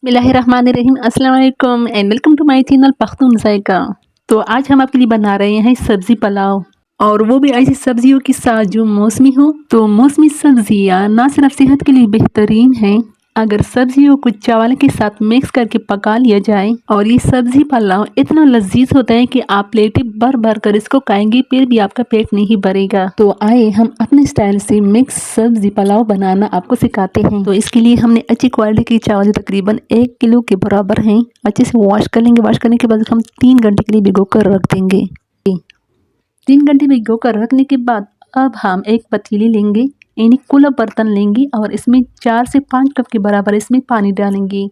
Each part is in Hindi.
बिस्मिल्लाहिर्रहमानिर्रहीम अस्सलाम वालेकुम and welcome to my channel Pakhtun Zaika. तो आज हम आपके लिए बना रहे हैं सब्जी पुलाव और वो भी ऐसी सब्जियों के साथ जो मौसमी हो। तो मौसमी सब्जियां ना सिर्फ सेहत के लिए बेहतरीन हैं, अगर सब्जियों को चावल के साथ मिक्स करके पका लिया जाए और ये सब्जी पुलाव इतना लजीज होता है कि आप प्लेटें भर भर कर इसको खाएंगे फिर भी आपका पेट नहीं भरेगा। तो आए हम अपने स्टाइल से मिक्स सब्जी पुलाव बनाना आपको सिखाते हैं। तो इसके लिए हमने अच्छी क्वालिटी के चावल तकरीबन 1 किलो के बराबर हैं। अच्छे से वॉश कर लेंगे। वॉश करने के बाद हम 3 घंटे के लिए भिगो कर रख देंगे। 3 घंटे भिगो कर रखने के बाद अब हम एक पतीली लेंगे, यानी खुला बर्तन लेंगे और इसमें 4 से 5 कप के बराबर इसमें पानी डालेंगे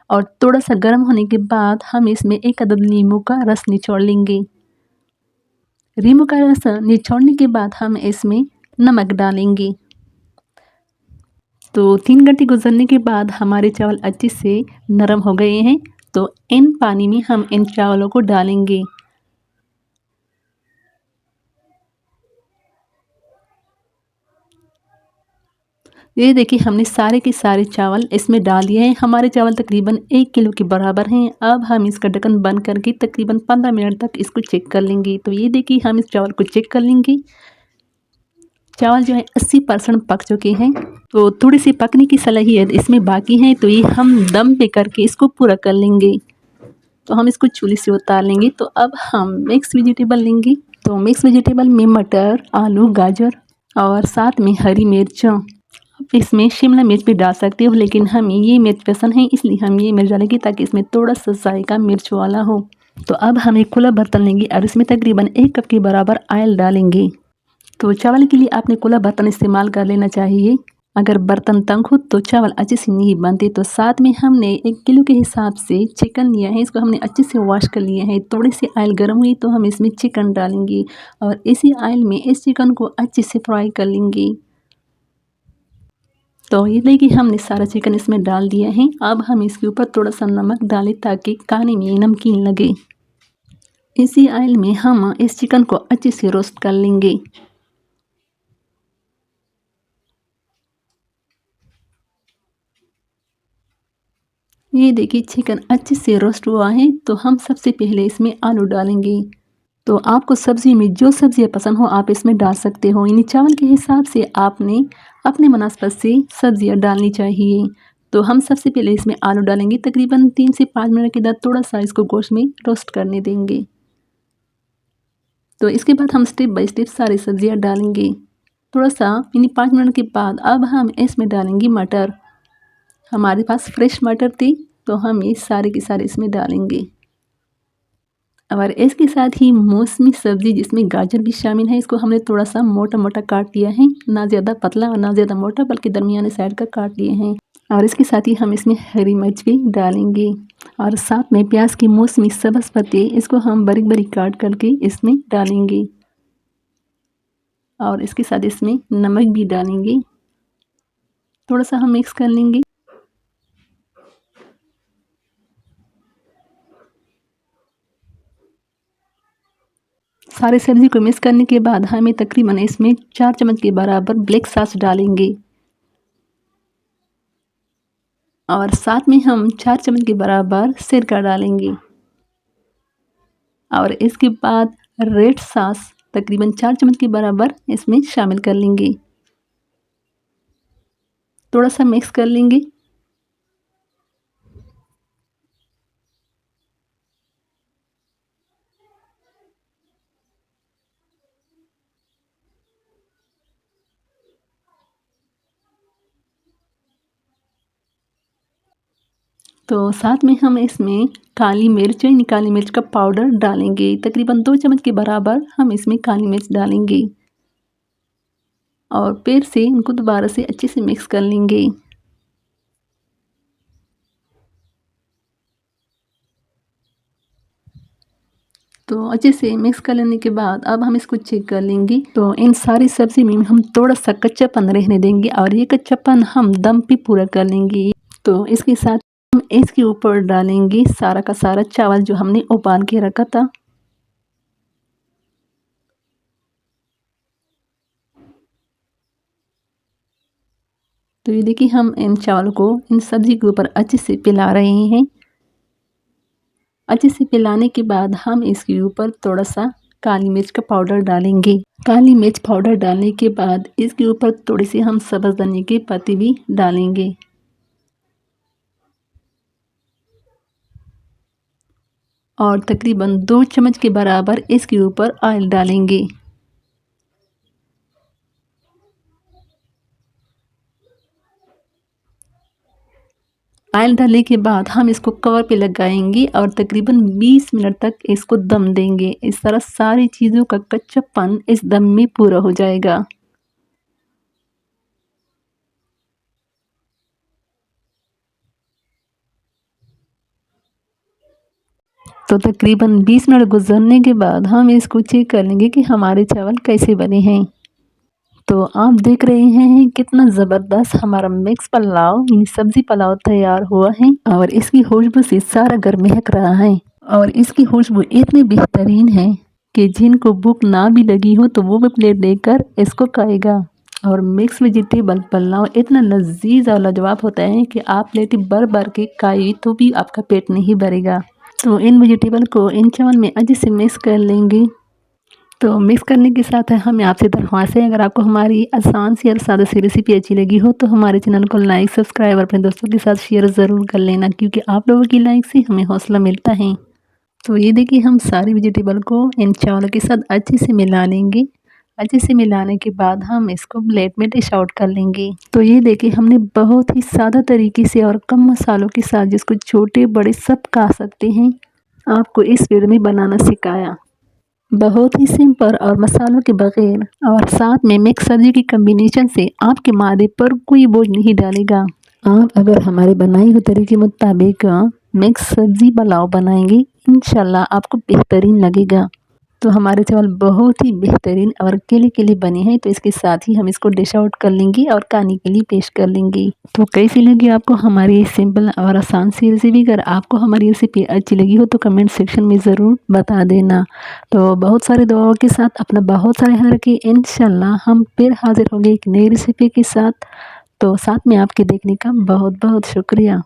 और थोड़ा सा गर्म होने के बाद हम इसमें 1 अदद नींबू का रस निचोड़ लेंगे। नींबू का रस निचोड़ने के बाद हम इसमें नमक डालेंगे। तो 3 घंटे गुजरने के बाद हमारे चावल अच्छे से नरम हो गए हैं। तो इन पानी में हम इन चावलों को डालेंगे। ये देखिए हमने सारे के सारे चावल इसमें डाल दिए हैं। हमारे चावल तकरीबन 1 किलो के बराबर हैं। अब हम इसका ढक्कन बंद करके तकरीबन 15 मिनट तक इसको चेक कर लेंगे। तो ये देखिए हम इस चावल को चेक कर लेंगे। चावल जो है 80% पक चुके हैं। तो थोड़ी सी पकने की सलाहियत इसमें बाकी है, तो ये हम दम पे करके इसको पूरा कर लेंगे। तो हम इसको चूल्हे से उतार लेंगे। तो अब हम मिक्स वेजिटेबल लेंगे। तो मिक्स वेजिटेबल में मटर, आलू, गाजर और साथ में हरी मिर्च, इसमें शिमला मिर्च भी डाल सकते हो, लेकिन हमें ये मिर्च पसंद है इसलिए हम ये मिर्च डालेंगे ताकि इसमें थोड़ा सा जायका मिर्च वाला हो। तो अब हम एक खुला बर्तन लेंगे और इसमें तकरीबन 1 कप के बराबर ऑयल डालेंगे। तो चावल के लिए आपने खुला बर्तन इस्तेमाल कर लेना चाहिए। अगर बर्तन तंग हो तो चावल अच्छे से नहीं बनते। तो साथ में हमने 1 किलो के हिसाब से चिकन लिया है, इसको हमने अच्छे से वॉश कर लिया है। थोड़ी सी ऑयल गर्म हुई तो हम इसमें चिकन डालेंगे और इसी ऑयल में इस चिकन को अच्छे से फ्राई कर लेंगे। तो ये देखिए हमने सारा चिकन इसमें डाल दिया है। अब हम इसके ऊपर थोड़ा सा नमक डालें ताकि खाने में नमकीन लगे। इसी ऑयल में हम इस चिकन को अच्छे से रोस्ट कर लेंगे। ये देखिए चिकन अच्छे से रोस्ट हुआ है। तो हम सबसे पहले इसमें आलू डालेंगे। तो आपको सब्ज़ी में जो सब्ज़ियाँ पसंद हो आप इसमें डाल सकते हो, यानी चावल के हिसाब से आपने अपने मुनासिबत से सब्ज़ियाँ डालनी चाहिए। तो हम सबसे पहले इसमें आलू डालेंगे। तकरीबन 3 से 5 मिनट के बाद थोड़ा सा इसको गोश्त में रोस्ट करने देंगे। तो इसके बाद हम स्टेप बाय स्टेप सारी सब्ज़ियाँ डालेंगे। थोड़ा सा यानी 5 मिनट के बाद अब हम इसमें डालेंगे मटर। हमारे पास फ्रेश मटर थी तो हम ये सारे के सारे इसमें डालेंगे। और इसके साथ ही मौसमी सब्ज़ी जिसमें गाजर भी शामिल है, इसको हमने थोड़ा सा मोटा मोटा काट लिया है, ना ज़्यादा पतला और ना ज़्यादा मोटा, बल्कि दरमियाने साइड का काट लिए हैं। और इसके साथ ही हम इसमें हरी मिर्च भी डालेंगे और साथ में प्याज की मौसमी सब्ज़ पत्ते, इसको हम बारीक बारीक काट करके इसमें डालेंगे और इसके साथ इसमें नमक भी डालेंगे। थोड़ा सा हम मिक्स कर लेंगे। सारे सब्ज़ी को मिक्स करने के बाद हमें तकरीबन इसमें 4 चम्मच के बराबर ब्लैक सॉस डालेंगे और साथ में हम 4 चम्मच के बराबर सिरका डालेंगे और इसके बाद रेड सॉस तकरीबन 4 चम्मच के बराबर इसमें शामिल कर लेंगे। थोड़ा सा मिक्स कर लेंगे। तो साथ में हम इसमें काली मिर्च, यानी काली मिर्च का पाउडर डालेंगे। तकरीबन 2 चम्मच के बराबर हम इसमें काली मिर्च डालेंगे और फिर से इनको दोबारा से अच्छे से मिक्स कर लेंगे। तो अच्छे से मिक्स कर लेने के बाद अब हम इसको चेक कर लेंगे। तो इन सारी सब्ज़ी में हम थोड़ा सा कच्चापन रहने देंगे और ये कच्चापन हम दम पे पूरा कर लेंगे। तो इसके साथ हम इसके ऊपर डालेंगे सारा का सारा चावल जो हमने उबाल के रखा था। तो तो ये देखिए हम इन चावल को इन सब्ज़ी के ऊपर अच्छे से पिला रहे हैं। अच्छे से पिलाने के बाद हम इसके ऊपर थोड़ा-सा काली मिर्च का पाउडर डालेंगे। काली मिर्च पाउडर डालने के बाद इसके ऊपर थोड़ी-सी हम सब्ज़ धनिया के पत्ते भी डालेंगे। और तकरीबन 2 चम्मच के बराबर इसके ऊपर ऑयल डालेंगे। ऑयल डालने के बाद हम इसको कवर पे लगाएंगे और तकरीबन 20 मिनट तक इसको दम देंगे। इस तरह सारी चीज़ों का कच्चापन इस दम में पूरा हो जाएगा। तो तकरीबन 20 मिनट गुजरने के बाद हम इसको चेक कर लेंगे कि हमारे चावल कैसे बने हैं। तो आप देख रहे हैं कितना ज़बरदस्त हमारा मिक्स पुलाव यानी सब्ज़ी पुलाव तैयार हुआ है और इसकी खुशबू से सारा घर महक रहा है और इसकी खुशबू इतनी बेहतरीन है कि जिनको भूख ना भी लगी हो तो वो भी प्लेट लेकर इसको खाएगा। और मिक्स वेजिटेबल पुलाव इतना लजीज और लाजवाब होता है कि आप प्लेट भर भर के खाइए तो भी आपका पेट नहीं भरेगा। तो इन वेजिटेबल को इन चावल में अच्छे से मिक्स कर लेंगे। तो मिक्स करने के साथ हमें आपसे दरख्वास्त है, अगर आपको हमारी आसान सी और सादा सी रेसिपी अच्छी लगी हो तो हमारे चैनल को लाइक सब्सक्राइब और अपने दोस्तों के साथ शेयर ज़रूर कर लेना, क्योंकि आप लोगों की लाइक से हमें हौसला मिलता है। तो ये देखिए हम सारी वेजिटेबल को इन चावलों के साथ अच्छे से मिला लेंगे। अच्छे से मिलाने के बाद हम इसको प्लेट में डिश आउट कर लेंगे। तो ये देखिए हमने बहुत ही सादा तरीके से और कम मसालों के साथ, जिसको छोटे बड़े सब खा सकते हैं, आपको इस वीडियो में बनाना सिखाया। बहुत ही सिंपल और मसालों के बगैर और साथ में मिक्स सब्जी की कॉम्बिनेशन से आपके मादे पर कोई बोझ नहीं डालेगा। आप अगर हमारे बनाए हुए तरीके मुताबिक मिक्स सब्जी पुलाव बनाएंगे, इंशाल्लाह आपको बेहतरीन लगेगा। तो हमारे चावल बहुत ही बेहतरीन और केले बने हैं। तो इसके साथ ही हम इसको डिश आउट कर लेंगे और खाने के लिए पेश कर लेंगे। तो कैसी लगी आपको हमारी सिंपल और आसान सी रेसिपी? अगर आपको हमारी रेसिपी अच्छी लगी हो तो कमेंट सेक्शन में ज़रूर बता देना। तो बहुत सारे दुआओं के साथ अपना बहुत सारे ख्याल रखिए। इंशाल्लाह हम फिर हाजिर होंगे एक नई रेसिपी के साथ। तो साथ में आपके देखने का बहुत बहुत शुक्रिया।